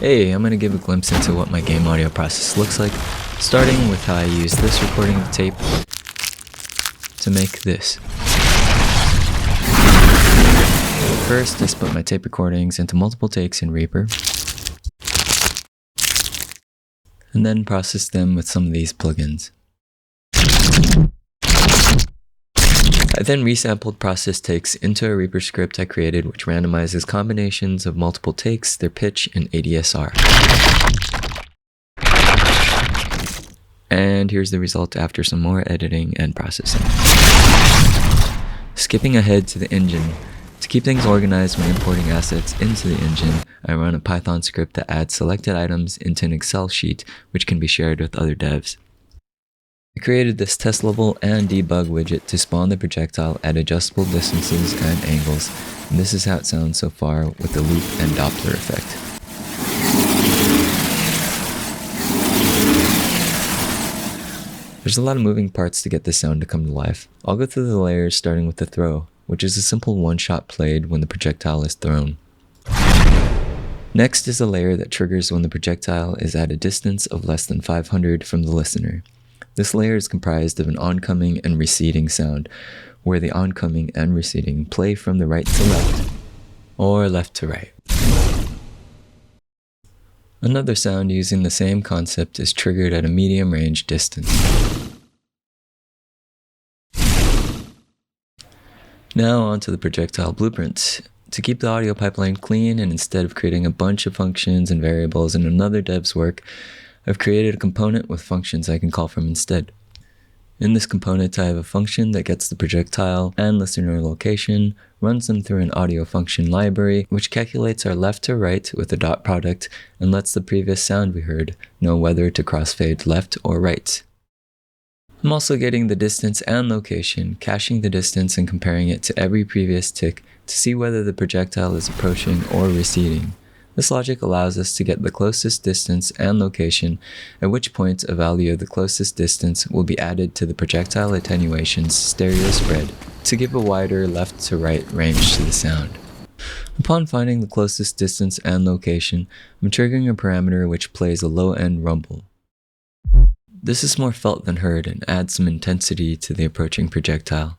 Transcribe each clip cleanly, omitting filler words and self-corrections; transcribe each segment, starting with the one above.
Hey, I'm going to give a glimpse into what my game audio process looks like, starting with how I use this recording of tape to make this. First, I split my tape recordings into multiple takes in Reaper, and then process them with some of these plugins. I then resampled process takes into a Reaper script I created which randomizes combinations of multiple takes, their pitch, and ADSR. And here's the result after some more editing and processing. Skipping ahead to the engine. To keep things organized when importing assets into the engine, I run a Python script that adds selected items into an Excel sheet which can be shared with other devs. I created this test level and debug widget to spawn the projectile at adjustable distances and angles, and this is how it sounds so far with the loop and Doppler effect. There's a lot of moving parts to get this sound to come to life. I'll go through the layers starting with the throw, which is a simple one-shot played when the projectile is thrown. Next is a layer that triggers when the projectile is at a distance of less than 500 from the listener. This layer is comprised of an oncoming and receding sound, where the oncoming and receding play from the right to left, or left to right. Another sound using the same concept is triggered at a medium range distance. Now onto the projectile blueprint. To keep the audio pipeline clean and instead of creating a bunch of functions and variables in another dev's work, I've created a component with functions I can call from instead. In this component, I have a function that gets the projectile and listener location, runs them through an audio function library, which calculates our left to right with a dot product, and lets the previous sound we heard know whether to crossfade left or right. I'm also getting the distance and location, caching the distance and comparing it to every previous tick to see whether the projectile is approaching or receding. This logic allows us to get the closest distance and location, at which point a value of the closest distance will be added to the projectile attenuation's stereo spread to give a wider left to right range to the sound. Upon finding the closest distance and location, I'm triggering a parameter which plays a low-end rumble. This is more felt than heard and adds some intensity to the approaching projectile.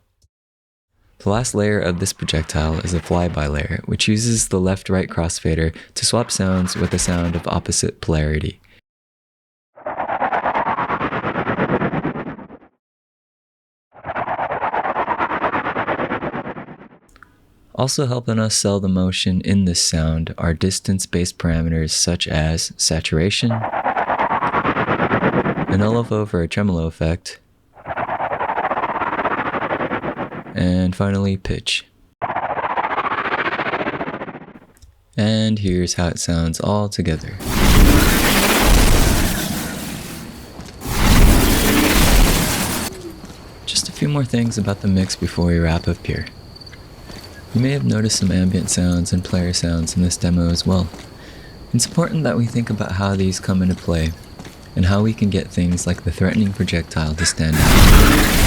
The last layer of this projectile is a flyby layer, which uses the left-right crossfader to swap sounds with a sound of opposite polarity. Also helping us sell the motion in this sound are distance-based parameters such as saturation, an LFO for a tremolo effect, and finally pitch. And here's how it sounds all together. Just a few more things about the mix before we wrap up here. You may have noticed some ambient sounds and player sounds in this demo as well. It's important that we think about how these come into play and how we can get things like the threatening projectile to stand out.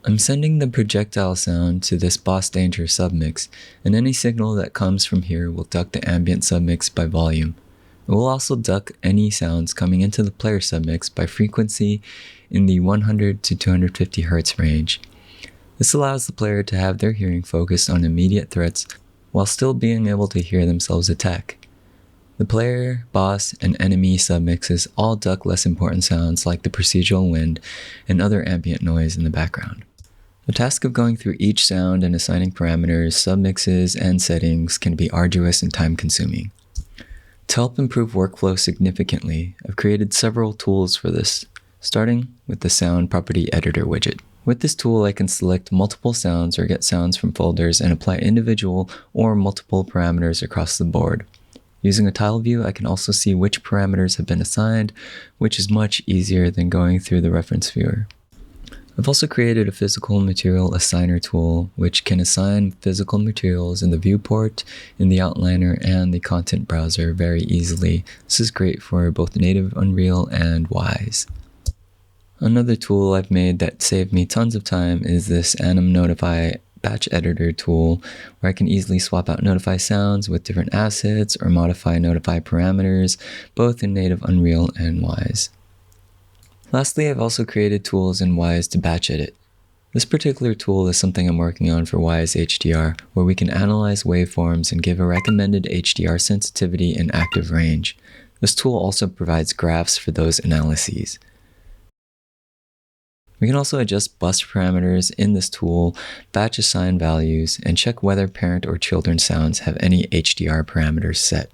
I'm sending the projectile sound to this Boss Danger submix, and any signal that comes from here will duck the ambient submix by volume. It will also duck any sounds coming into the player submix by frequency in the 100 to 250 Hz range. This allows the player to have their hearing focused on immediate threats while still being able to hear themselves attack. The player, boss, and enemy submixes all duck less important sounds like the procedural wind and other ambient noise in the background. The task of going through each sound and assigning parameters, submixes, and settings can be arduous and time-consuming. To help improve workflow significantly, I've created several tools for this, starting with the Sound Property Editor widget. With this tool, I can select multiple sounds or get sounds from folders and apply individual or multiple parameters across the board. Using a tile view, I can also see which parameters have been assigned, which is much easier than going through the reference viewer. I've also created a physical material assigner tool, which can assign physical materials in the viewport, in the outliner, and the content browser very easily. This is great for both native Unreal and Wise. Another tool I've made that saved me tons of time is this anim notify batch editor tool where I can easily swap out notify sounds with different assets or modify notify parameters, both in native Unreal and Wise. Lastly, I've also created tools in Wise to batch edit. This particular tool is something I'm working on for Wise HDR, where we can analyze waveforms and give a recommended HDR sensitivity and active range. This tool also provides graphs for those analyses. We can also adjust bus parameters in this tool, batch assign values, and check whether parent or children sounds have any HDR parameters set.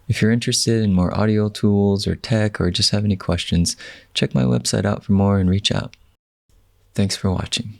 If you're interested in more audio tools or tech or just have any questions, check my website out for more and reach out. Thanks for watching.